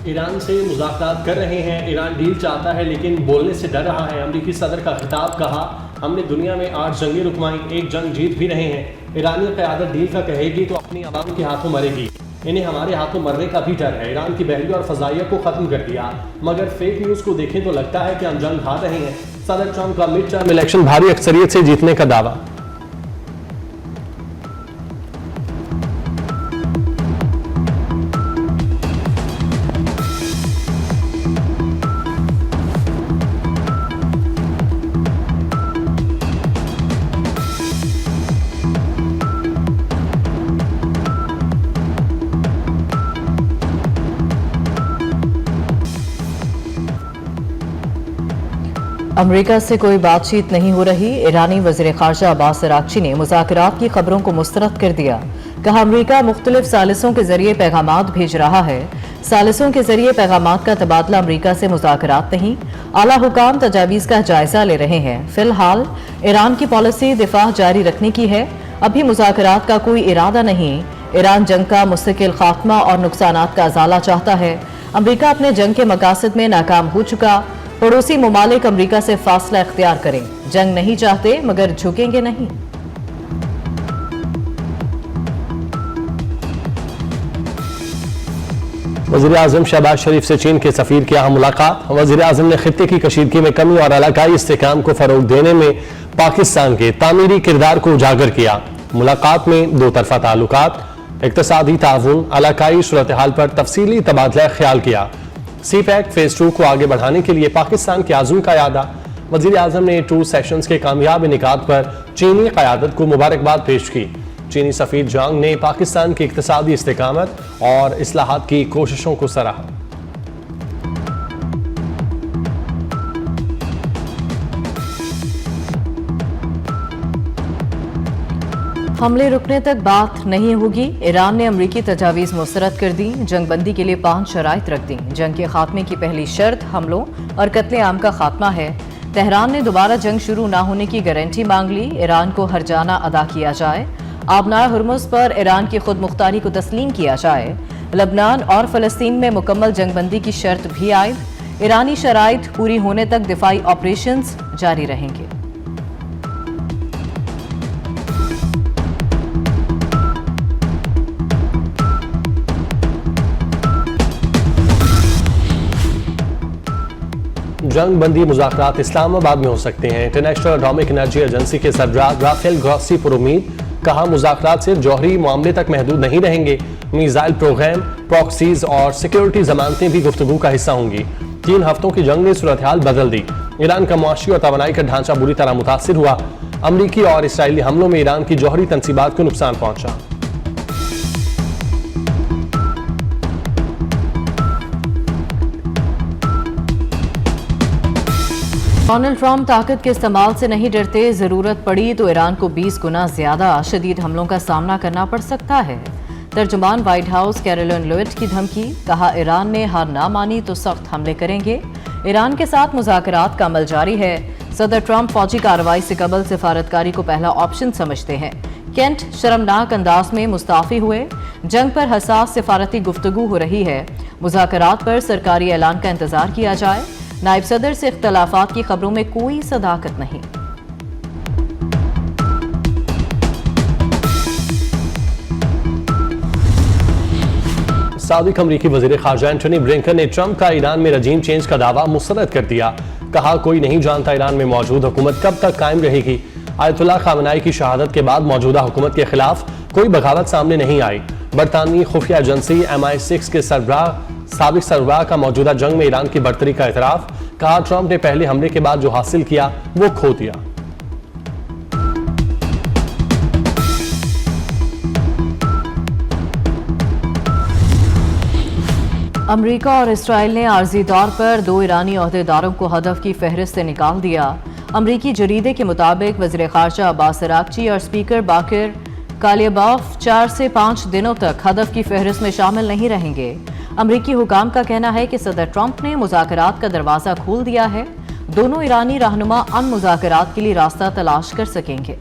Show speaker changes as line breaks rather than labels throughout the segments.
Iran से मुज़ाकरात कर रहे हैं। ईरान डील चाहता है लेकिन बोलने से डर रहा है। अमरीकी सदर का खिताब, कहा हमने दुनिया में 8 जंगें रुकवाई, एक जंग जीत भी रहे हैं। ईरानी क़यादत डील का कहेगी तो अपनी आवाम के हाथों मरेगी। इन्हें हमारे हाथों मरने का भी डर है। ईरान की बहरी और फ़ज़ाइया को ख़त्म कर दिया, मगर फेक न्यूज़ को देखें तो लगता है कि हम जंग हार रहे हैं। सदर ट्रंप का मिड टर्म इलेक्शन भारी अक्सरियत से जीतने का दावा।
अमेरिका से कोई बातचीत नहीं हो रही। ईरानी वज़ीर ख़ारजा अब्बास अराग़ची ने मुज़ाकरात की खबरों को मुस्तरद कर दिया। कहा अमेरिका मुख्तलिफ सालिसों के जरिए पैगामात भेज रहा है। सालिसों के जरिए पैगामात का तबादला अमेरिका से मुज़ाकरात नहीं। आला हुकाम तजावीज़ का जायजा ले रहे हैं। फिलहाल ईरान की पॉलिसी दिफा जारी रखने की है। अभी मुज़ाकरात का कोई इरादा नहीं। ईरान जंग का मुस्तकिल खात्मा और नुकसानात का अजाला चाहता है। अमेरिका अपने जंग के मकासद में नाकाम हो चुका। पड़ोसी ममालिक अमेरिका से फासला इख्तियार करें। जंग नहीं चाहते मगर झुकेंगे नहीं।
वज़ीर आज़म शहबाज शरीफ से चीन के सफ़ीर की अहम मुलाकात। वज़ीर आज़म ने खित्ते की कशीदगी में कमी और इलाकाई इस्तेहकाम को फ़रोग़ देने में पाकिस्तान के तामीरी किरदार को उजागर किया। मुलाकात में दो तरफ़ा ताल्लुकात, इक़्तिसादी ताउन, इलाकाई सूरत हाल पर तफसीली तबादला ख्याल किया। CPEC फेज़ 2 को आगे बढ़ाने के लिए पाकिस्तान के आज़म का यादा। वज़ीर आज़म ने 2 सेशंस के कामयाब इनेकाद पर चीनी क़यादत को मुबारकबाद पेश की। चीनी सफ़ीर जांग ने पाकिस्तान की इक़्तिसादी इस्तेकामत और इस्लाहात की कोशिशों को सराहा।
हमले रुकने तक बात नहीं होगी। ईरान ने अमरीकी तजावीज़ मुस्तरद कर दी। जंग बंदी के लिए 5 शराइत रख दी। जंग के खात्मे की पहली शर्त हमलों और कत्ले आम का खात्मा है। तेहरान ने दोबारा जंग शुरू ना होने की गारंटी मांग ली। ईरान को हरजाना अदा किया जाए। आबनाए हुर्मुज़ पर ईरान की खुद मुख्तारी को तस्लीम किया जाए। लबनान और फ़लस्तीन में मुकम्मल जंग बंदी की शर्त भी आयद। ईरानी शराइत पूरी होने तक दिफाई ऑपरेशंस जारी रहेंगे।
जंग बंदी मुज़ाकरात इस्लामाबाद में हो सकते हैं। इंटरनेशनल एटॉमिक एनर्जी एजेंसी के सरबराह राफेल ग्रॉसी पुरुमीद, कहा मुज़ाकरात सिर्फ जौहरी मामले तक महदूद नहीं रहेंगे। मिसाइल प्रोग्राम, प्रॉक्सीज और सिक्योरिटी जमानतें भी गुफ्तगू का हिस्सा होंगी। 3 हफ्तों की जंग ने सूरत हाल बदल दी। ईरान का मुआशी और तवानाई का ढांचा बुरी तरह मुतासिर हुआ। अमरीकी और इसराइली हमलों में ईरान की जौहरी तनसीबात को नुकसान पहुंचा।
डोनाल्ड ट्रंप ताकत के इस्तेमाल से नहीं डरते। जरूरत पड़ी तो ईरान को 20 गुना ज्यादा शदीद हमलों का सामना करना पड़ सकता है। तर्जुमान व्हाइट हाउस कैरोलिन लेविट की धमकी, कहा ईरान ने हार ना मानी तो सख्त हमले करेंगे। ईरान के साथ मुज़ाकरात का अमल जारी है। सदर ट्रंप फौजी कार्रवाई से कबल सिफारतकारी को पहला ऑप्शन समझते हैं। केंट शर्मनाक अंदाज में मुस्ताफ़ी हुए। जंग पर हसास सिफारती गुफ्तगू हो रही है। मुज़ाकरात पर सरकारी ऐलान का इंतजार किया जाए। नायब सदर से इख्तलाफात की खबरों में कोई सदाकत नहीं।
साबिक अमरीकी वज़ीर ख़ारजा एंटनी ब्लिंकन ने ट्रंप का ईरान में रजीम चेंज का दावा मुस्तरद कर दिया। कहा कोई नहीं जानता ईरान में मौजूद हुकूमत कब तक कायम रहेगी। आयतुल्लाह खामनाई की शहादत के बाद मौजूदा हुकूमत के खिलाफ कोई बगावत सामने नहीं आई। बरतानवी खुफिया एजेंसी MI6 के साबिक सरबराह का मौजूदा जंग में ईरान की बरतरी का एतराफ़। कहा ट्रंप ने पहले हमले के बाद जो हासिल किया वो खो दिया।
अमेरिका और इसराइल ने आर्जी तौर पर 2 ईरानी ओहदेदारों को हदफ की फहरिस्त से निकाल दिया। अमरीकी जरीदे के मुताबिक वज़ीर ख़ारजा अब्बास अराग़ची और स्पीकर बाकिर कालिबाफ 4 से 5 दिनों तक हदफ की फहरिस्त में शामिल नहीं रहेंगे। अमरीकी हुकाम का कहना है कि सदर ट्रंप ने मुज़ाकरात का दरवाज़ा खोल दिया है। दोनों ईरानी रहनुमा अमन मुज़ाकरात के लिए रास्ता तलाश कर सकेंगे।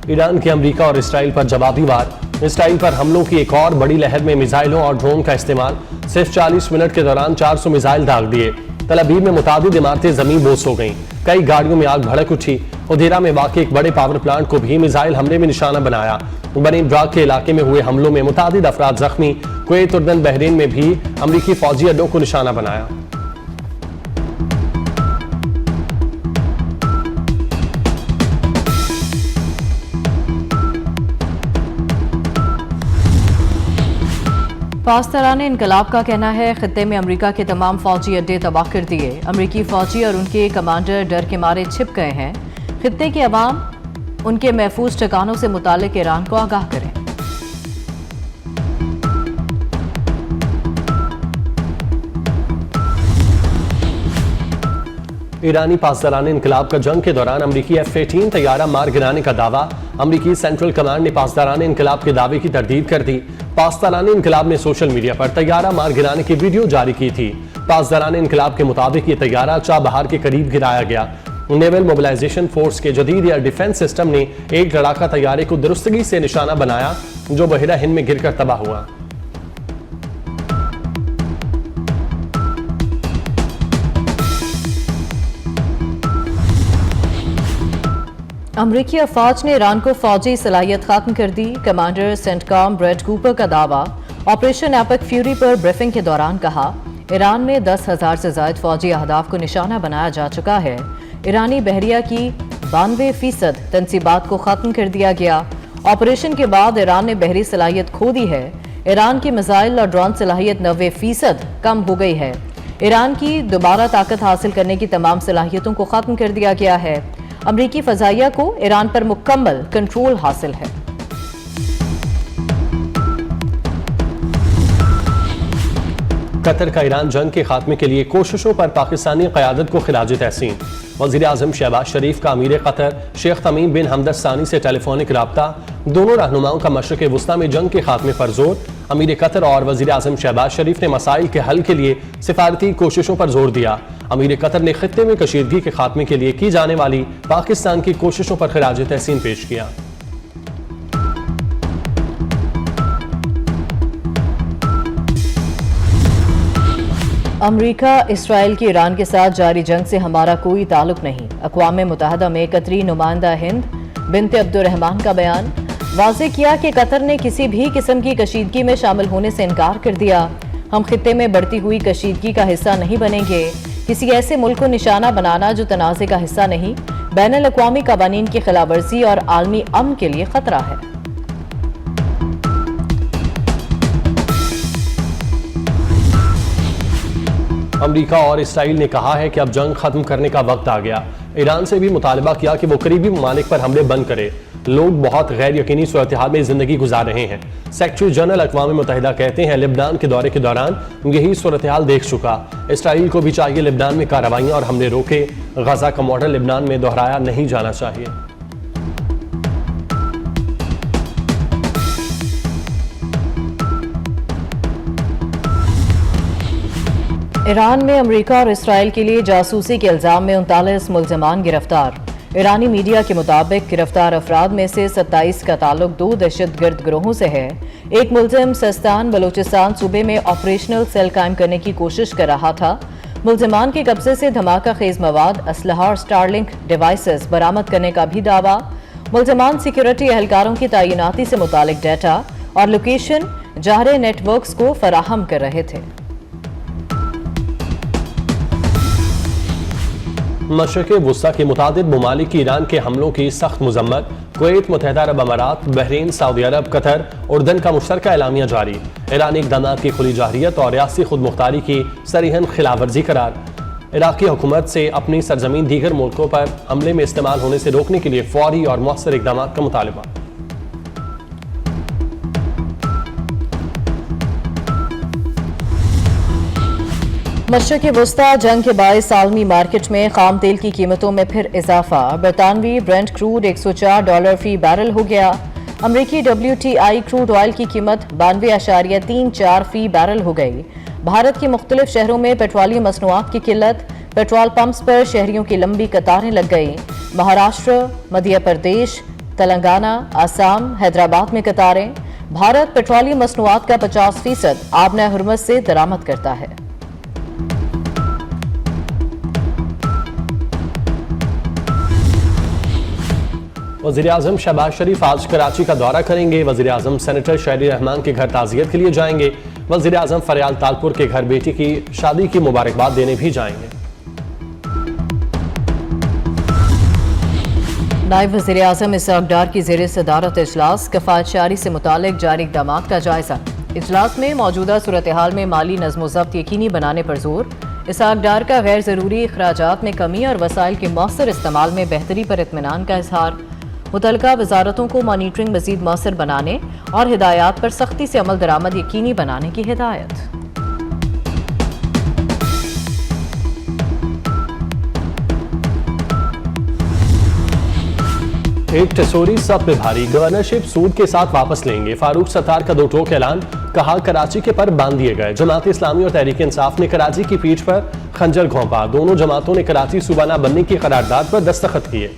ईरान के अमेरिका और इसराइल पर जवाबी वार। इसराइल पर हमलों की एक और बड़ी लहर में मिसाइलों और ड्रोन का इस्तेमाल। सिर्फ 40 मिनट के दौरान 400 मिसाइल दाग दिए। तल अवीव में मुतादिद इमारतें जमीन बोस हो गईं। कई गाड़ियों में आग भड़क उठी। उदेरा में वाक़ एक बड़े पावर प्लांट को भी मिसाइल हमले में निशाना बनाया। बनी ब्राक के इलाके में हुए हमलों में मुतादिद अफराद जख्मी। कुवैत, उर्दन, बहरीन में भी अमरीकी फौजी अड्डों को निशाना बनाया।
पासदारान इनकलाब का कहना है खित्ते में अमेरिका के तमाम फौजी अड्डे तबाह कर दिए। अमेरिकी फौजी और उनके कमांडर डर के मारे छिप गए हैं। खित्ते के अवाम उनके महफूज ठिकानों से मुतालिक ईरान को आगाह करें।
ईरानी पासदारान इनकलाब का जंग के दौरान अमरीकी F-18 तैयारा मार गिराने का दावा। अमरीकी सेंट्रल कमांड ने पासदारान इनकलाब के दावे की तरदीद कर दी। पासदारान इनकलाब ने सोशल मीडिया पर तैयारा मार गिराने की वीडियो जारी की थी। पासदारान इनकलाब के मुताबिक ये तैयारा चाबहार के करीब गिराया गया। नेवल मोबिलाइजेशन फोर्स के जदीद एयर डिफेंस सिस्टम ने एक लड़ाका तैयारे को दुरुस्तगी से निशाना बनाया जो बहिरा हिंद में गिरकर तबाह हुआ।
अमरीकी अफवाज ने ईरान को फौजी सलाहियत खत्म कर दी। कमांडर सेंटकॉम ब्रेट कूपर का दावा। ऑपरेशन एपिक फ्यूरी पर ब्रीफिंग के दौरान कहा, ईरान में 10,000 से ज्यादा फौजी अहदाफ को निशाना बनाया जा चुका है। ईरानी बहरिया की 92% तनसीबात को खत्म कर दिया गया। ऑपरेशन के बाद ईरान ने बहरी सलाहियत खो दी है। ईरान की मिसाइल और ड्रोन सलाहियत 90% कम हो गई है। ईरान की दोबारा ताकत हासिल करने की तमाम सलाहियतों को खत्म कर दिया गया है। अमरीकी फजाइया को ईरान पर मुकम्मल कंट्रोल हासिल है।
कतर का ईरान जंग के खात्मे के लिए कोशिशों पर पाकिस्तानी क़यादत को खिराज तहसीन। वज़ीर आज़म शहबाज शरीफ का अमीर कतर शेख तमीम बिन हमद सानी से टेलीफोनिक राब्ता। दोनों रहनुमाओं का मशरिक़ वुस्ता में जंग के खात्मे पर जोर। अमीर कतर और वज़ीर आज़म शहबाज शरीफ ने मसाइल के हल के लिए सिफारती कोशिशों पर जोर दिया। अमीर कतर ने खित्ते में कशीदगी के खात्मे के लिए की जाने वाली पाकिस्तान की कोशिशों पर खिराज तहसीन पेश किया।
अमरीका इसराइल की ईरान के साथ जारी जंग से हमारा कोई ताल्लुक नहीं। अक़वाम मुत्तहदा में कतरी नुमाइंदा हिंद बिनते अब्दुर्रहमान का बयान। वाज़ेह किया कि कतर ने किसी भी किस्म की कशीदगी में शामिल होने से इनकार कर दिया। हम खित्ते में बढ़ती हुई कशीदगी का हिस्सा नहीं बनेंगे। किसी ऐसे मुल्क को निशाना बनाना जो तनाज़े का हिस्सा नहीं, बैनुल अक़वामी क़वानीन की खिलाफ वर्जी और आलमी अमन के लिए खतरा है।
अमेरिका और इसराइल ने कहा है कि अब जंग खत्म करने का वक्त आ गया। ईरान से भी मुतालबा किया कि वो करीबी ममालिक पर हमले बंद करे। लोग बहुत गैर यकीनी सूरत हाल में जिंदगी गुजार रहे हैं। सेक्रेटरी जनरल अक़वाम मुत्तहिदा कहते हैं, लेबनान के दौरे के दौरान यही सूरत हाल देख चुका। इसराइल को भी चाहिए लेबनान में कार्रवाइयाँ और हमले रोके। गजा का मॉडल लेबनान में दोहराया नहीं जाना चाहिए।
ईरान में अमेरिका और इसराइल के लिए जासूसी के इल्जाम में 39 मुल्ज़मान गिरफ्तार। ईरानी मीडिया के मुताबिक गिरफ्तार अफराद में से 27 का ताल्लुक 2 दहशतगर्द गिरोहों से है। एक मुल्ज़िम सिस्तान बलूचिस्तान सूबे में ऑपरेशनल सेल कायम करने की कोशिश कर रहा था। मुल्ज़मान के कब्जे से धमाका खेज मवाद, असलहा और स्टारलिंक डिवाइसेस बरामद करने का भी दावा। मुल्ज़मान सिक्योरिटी एहलकारों की तैनाती से मुतालिक डाटा और लोकेशन जाहरे नेटवर्क्स को फराहम कर रहे थे।
मशरिक़ वुस्ता के मुतादिद ममालिक की ईरान के हमलों की सख्त मजम्मत। कुवैत, मुत्तहिदा अरब अमारात, बहरीन, सऊदी अरब, कतर, उर्दन का मुश्तरका एलामिया जारी। ईरानी इक़दामात की खुली जाहिरियत और रियासी खुद मुख्तारी की सरीहन खिलाफ वर्जी करार। इराक़ी हुकूमत से अपनी सरजमीन दीगर मुल्कों पर हमले में इस्तेमाल होने से रोकने के लिए फौरी और मौसर इक़दामात का मुतालबा।
मशरिक़ वुस्ता जंग के बायस आलमी मार्केट में खाम तेल की कीमतों में फिर इजाफा। बरतानवी ब्रेंट क्रूड $104 फी बैरल हो गया। अमरीकी WTI क्रूड ऑयल की कीमत 92.34 फी बैरल हो गई। भारत के मुख्तलिफ शहरों में पेट्रोलियम मसनूआत की किल्लत। पेट्रोल पंप्स पर शहरियों की लंबी कतारें लग गई। महाराष्ट्र, मध्य प्रदेश, तेलंगाना, आसाम, हैदराबाद में कतारें। भारत पेट्रोलियम मसनूआत का 50% आबना हुरमज से दरामद करता है।
वज़ीर-ए-आज़म शहबाज शरीफ आज कराची का दौरा करेंगे। वज़ीर-ए-आज़म सेनेटर शहरी रहमान के घर ताज़ियत के लिए जाएंगे। वज़ीर-ए-आज़म फरियाल तालपुर के घर बेटी की शादी की मुबारकबाद देने भी जाएंगे।
नायब वज़ीर-ए-आज़म इसहाक डार की ज़ेर सदारत इजलास, कफ़ायतशारी से मुतालिक जारी इक़दामात का जायजा। इजलास में मौजूदा सूरत हाल में माली नज़्म ज़ब्त यकीनी बनाने पर जोर। इसहाक डार का गैर ज़रूरी अखराजात में कमी और वसाइल के मौसर इस्तेमाल में बेहतरी पर इत्मीनान का इजहार। मुतल्लिका वजारतों को मॉनिटरिंग मज़ीद मौसर बनाने और हिदायत पर सख्ती से अमल दरामद यकीनी बनाने की हिदायत।
एक टसोरी सब पे भारी, गवर्नरशिप सूद के साथ वापस लेंगे। फारूक सत्तार का दो टोक ऐलान, कहा कराची के पर बांध दिए गए। जमात इस्लामी और तहरीक इंसाफ ने कराची की पीठ पर खंजर घोंपा। दोनों जमातों ने कराची सूबा न बनने की करारदाद पर दस्तखत किए।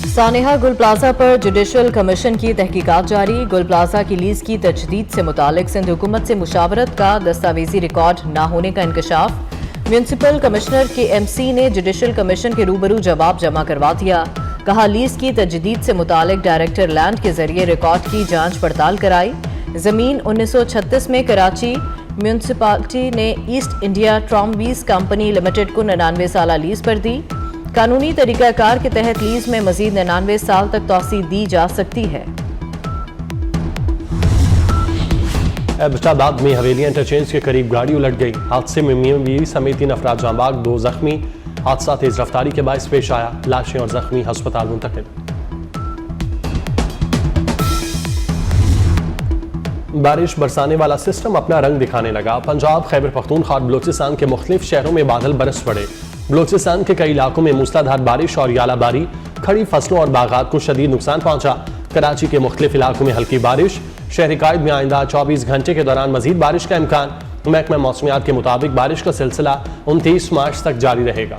सानेहा गुल प्लाजा पर जुडिशल कमीशन की तहकीकात जारी। गुल प्लाजा की लीज की तजदीद से मुतालिक सिंध हुकूमत से मुशावरत का दस्तावेजी रिकॉर्ड न होने का इंकशाफ। म्यूनसिपल कमिश्नर के MC ने जुडिशल कमीशन के रूबरू जवाब जमा करवा दिया। कहा लीज की तजदीद से मुतालिक डायरेक्टर लैंड के जरिए रिकॉर्ड की जांच पड़ताल कराई। जमीन 1936 में कराची म्यूनसिपालिटी ने ईस्ट इंडिया ट्रॉम्बीज कंपनी लिमिटेड को 99 साल लीज पर दी। कानूनी तरीकाकार के तहत लीज में मजीद 99 साल तक तौसी दी जा सकती है।
एबटाबाद में हवेली इंटरचेंज के करीब गाड़ी उलट गई। हादसे में मियां बीवी समेत 3 अफराद जाँ बाग, 2 जख्मी। हादसा तेज रफ्तारी के बायस पेश आया। लाशें और जख्मी अस्पताल मुंतकिल। बारिश बरसाने वाला सिस्टम अपना रंग दिखाने लगा। पंजाब, खैबर पख्तूनख्वा और बलोचिस्तान के मुख्तलिफ शहरों में बादल बरस पड़े। बलोचिस्तान के कई इलाकों में मूसलाधार बारिश और यालाबारी, खड़ी फसलों और बागात को शदीद नुकसान पहुंचा। कराची के मुख्तलिफ इलाकों में हल्की बारिश। शहरी कायद में आइंदा 24 घंटे के दौरान मजीद बारिश का इम्कान। महकमा मौसमियात के मुताबिक बारिश का सिलसिला 29 मार्च तक जारी रहेगा।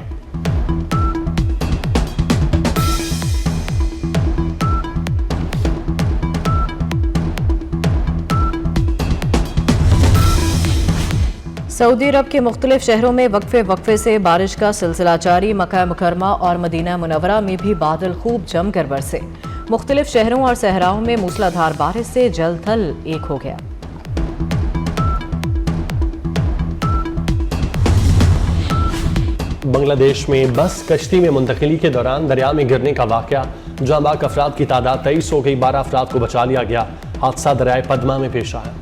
सऊदी अरब के मुख्तलिफ शहरों में वक्फे से बारिश का सिलसिला जारी। मक्का मुकरमा और मदीना मुनव्वरा में भी बादल खूब जमकर बरसे। मुख्तलिफ शहरों और सहराओं में मूसलाधार बारिश से जल थल एक हो गया।
बांग्लादेश में बस कश्ती में मुंतकिली के दौरान दरिया में गिरने का वाकया। जाँ बाग अफराद की तादाद 23 हो गई। 12 अफराद को बचा लिया गया। हादसा दरियाए पद्मा में पेश आया।